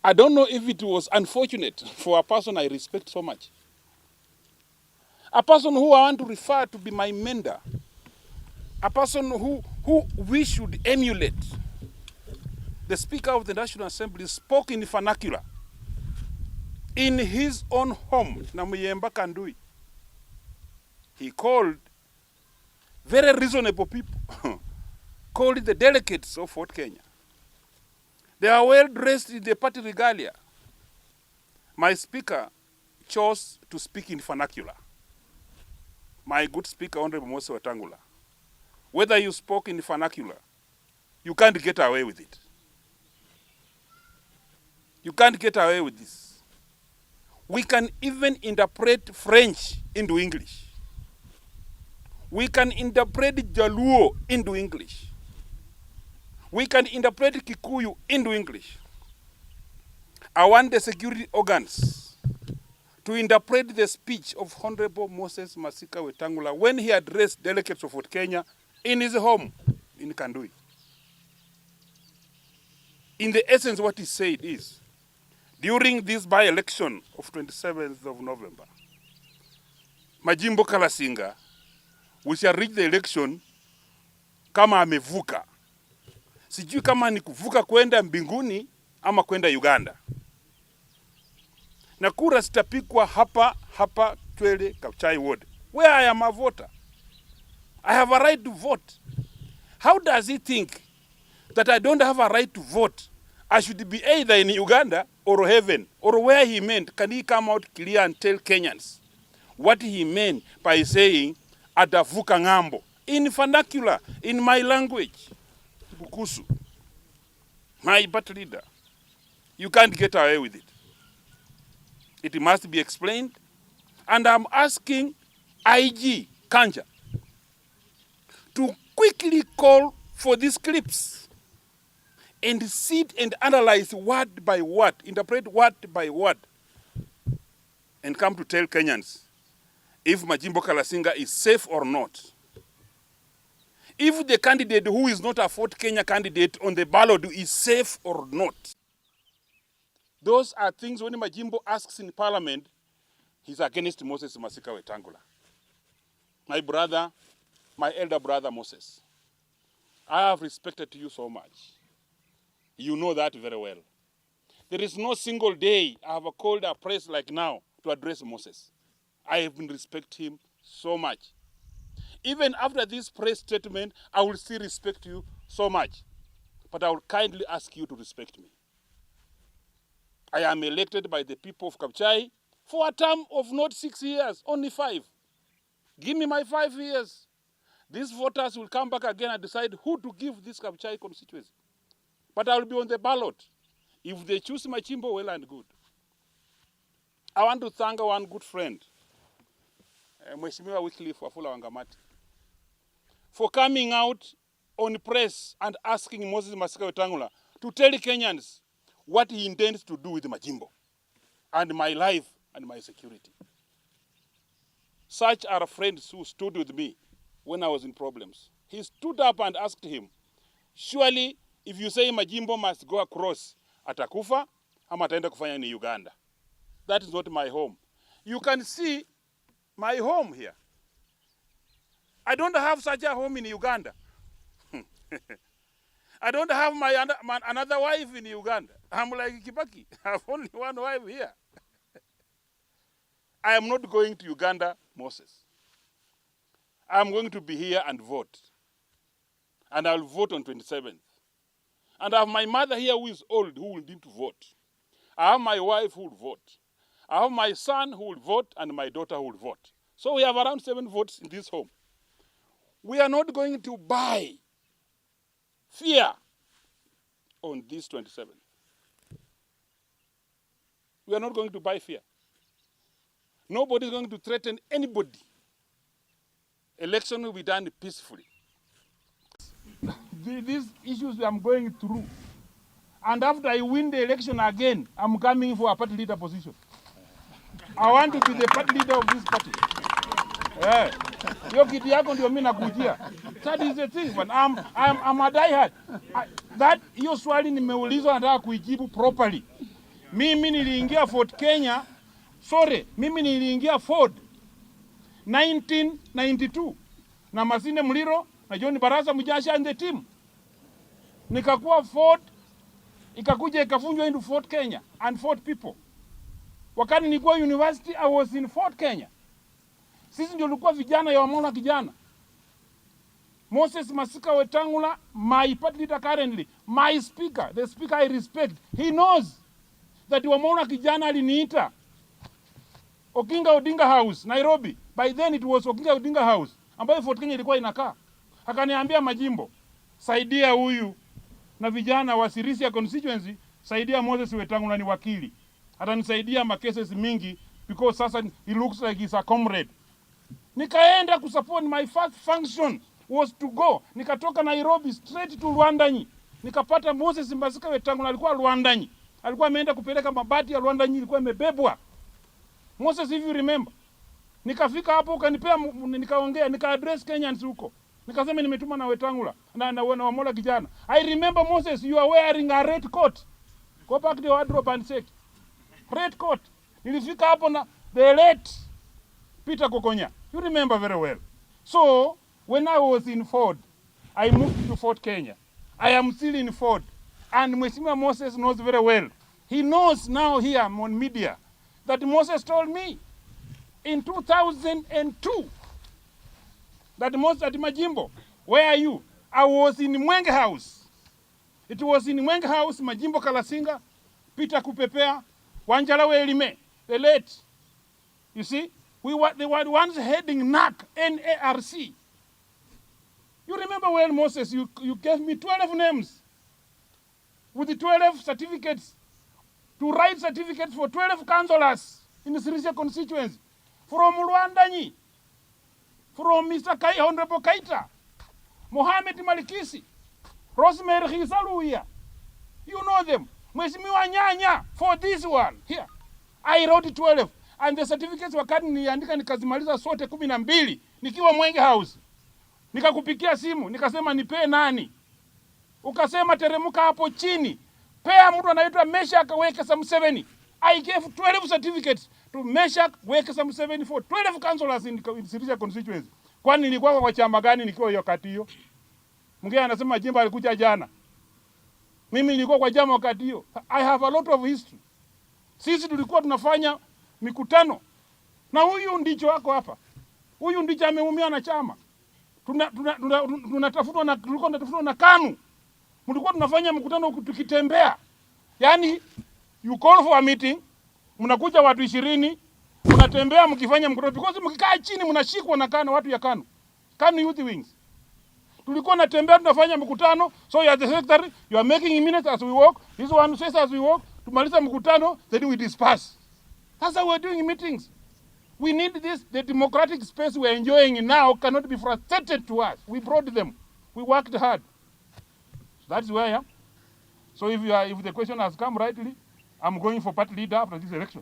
I don't know if it was unfortunate for a person I respect so much. A person who I want to refer to be my mentor. A person who we should emulate. The Speaker of the National Assembly spoke in vernacular in his own home, Namuyemba Kandui. He called very reasonable people, called the delegates of Fort Kenya. They are well dressed in the party regalia. My speaker chose to speak in vernacular. My good speaker, Honorable Moses Wetangula, whether you spoke in vernacular, you can't get away with it. You can't get away with this. We can even interpret French into English. We can interpret Jaluo into English. We can interpret Kikuyu into English. I want the security organs to interpret the speech of Honorable Moses Masika Wetangula when he addressed delegates of Fort Kenya in his home in Kandui. In the essence, what he said is, during this by-election of 27th of November, Majimbo Kalasinga, we shall reach the election kama amevuka. Sijui kama ni kuvuka kwenda mbinguni ama kwenda Uganda. Na kura zitapikwa hapa Twele Kabuchai ward, where I am a voter. I have a right to vote. How does he think that I don't have a right to vote? I should be either in Uganda or heaven, or where he meant. Can he come out clear and tell Kenyans what he meant by saying adavuka ngambo in vernacular, in my language? Bukusu, my party leader. You can't get away with it. It must be explained. And I'm asking IG Kanja to quickly call for these clips and sit and analyze word by word, interpret word by word, and come to tell Kenyans if Majimbo Kalasinga is safe or not. If the candidate who is not a Fort Kenya candidate on the ballot is safe or not. Those are things when Majimbo asks in parliament, he's against Moses Masika Wetangula. My brother, my elder brother Moses, I have respected you so much. You know that very well. There is no single day I have called a press like now to address Moses. I have been respecting him so much. Even after this press statement, I will still respect you so much. But I will kindly ask you to respect me. I am elected by the people of Kabuchai for a term of not 6 years, only 5. Give me my 5 years. These voters will come back again and decide who to give this Kabuchai constituency. But I will be on the ballot. If they choose Majimbo, well and good. I want to thank one good friend, Mheshimiwa Wycliffe Wafula Wangamati, for coming out on press and asking Moses Masika Wetangula to tell Kenyans what he intends to do with Majimbo and my life and my security. Such are friends who stood with me when I was in problems. He stood up and asked him, surely if you say Majimbo must go across, atakufa ama ataenda kufanya ni Uganda. That is not my home. You can see my home here. I don't have such a home in Uganda. I don't have another wife in Uganda. I'm like Kibaki. I have only one wife here. I am not going to Uganda, Moses. I am going to be here and vote. And I will vote on 27th. And I have my mother here who is old who will need to vote. I have my wife who will vote. I have my son who will vote and my daughter who will vote. So we have around 7 votes in this home. We are not going to buy fear on this 27th. We are not going to buy fear. Nobody is going to threaten anybody. Election will be done peacefully. These issues I'm going through. And after I win the election again, I'm coming for a party leader position. I want to be the party leader of this party. Yeah. Yo kiti yako ndio mimi nakujia. That is the thing, but I'm a diehard. That hiyo swali nimeulizwa nataka kuijibu properly. Mimi niliingia Fort Kenya, mimi niliingia Ford 1992 na Masinde Muliro na John Barasa Mujasha and the team. Nikakuwa Ford, ikakuja ikafunjwa into Fort Kenya and Fort people. Wakati nilikuwa university, I was in Fort Kenya. Sisi ndio tulikuwa vijana ya Wamona kijana. Moses Masika Wetangula, my party leader currently, my speaker, the speaker I respect, he knows that Wamona kijana aliniita Oginga Odinga House, Nairobi. By then it was Oginga Odinga House, ambayo Fort Kenya ilikuwa inakaa. Akaniambia, Majimbo, saidia huyu na vijana wa Sirisia constituency, saidia Moses Wetangula ni wakili. Atanisaidia makeses mingi because sasa he looks like he's a comrade. Nikaenda kusupport. My first function was to go. Nikatoka Nairobi straight to Rwandanyi. Nikapata Moses Masika Wetangula alikuwa Rwandanyi. Alikuwa ameenda kupeleka mabati ya Rwandanyi, ilikuwa imebebwa. Moses, if you remember. Nikafika hapo ukanipea, nikaongea, nika-address Kenyans huko. Nikasema nimetuma na Wetangula na Wamola kijana. I remember, Moses, you are wearing a red coat. Go back to your wardrobe and check. Red coat. Nilifika hapo na the late Peter Kokonya. You remember very well. So, when I was in Ford, I moved to Fort Kenya. I am still in Ford. And Mheshimiwa Moses knows very well. He knows now here on media that Moses told me in 2002 that Moses at Majimbo, where are you? I was in Mwenge House. It was in Mwenge House, Majimbo Kalasinga, Peter Kupepea, Wanjala Welime, the late. You see, they were the ones heading NAC, N-A-R-C. You remember well, Moses, you gave me 12 names with the 12 certificates, to write certificates for 12 councillors in the Sirisia constituency. From Rwandanyi, from Mr. Honorable Kaita, Mohamed Malikisi, Rosemary Hisaluya. You know them. Mheshimiwa Nyanya, for this one, here. I wrote 12. And the certificates wakati niandika nikazimaliza sote 12, nikiwa Mwenge House. Nikakupikia simu, nikasema nipe nani? Ukasema teremuka hapo chini. Pea mtu anaitwa Meshak Wekesa Museveni. I gave 12 certificates to Meshak Wekesa Museveni for 12 councillors in Sirisia constituency. Kwani nilikuwa kwa chama gani nikiwa hiyo wakati hiyo? Mwingine anasema Majimbo alikuja jana. Mimi nilikuwa kwa chama wakati hiyo. I have a lot of history. Sisi tulikuwa tunafanya mikutano. Na huyu ndicho wako hapa. Huyu ndicho ameumia na chama. Tunatafutwa na tulikuwa tunatafutwa na KANU. Mlikuwa tunafanya mkutano tukitembea. Yaani you call for a meeting, mnakuja watu 20, mnatembea mkifanya mkutano because mkikaa chini mnashikwa na KANU, watu ya KANU. KANU youth wings. Tulikuwa natembea tunafanya mkutano, so you are the secretary, you are making minutes as we walk. This one says as we walk, tumaliza mkutano, then we disperse. That's how we're doing meetings. We need this. The democratic space we're enjoying now cannot be frustrated to us. We brought them. We worked hard. So that's where I am. So if the question has come rightly, I'm going for party leader after this election.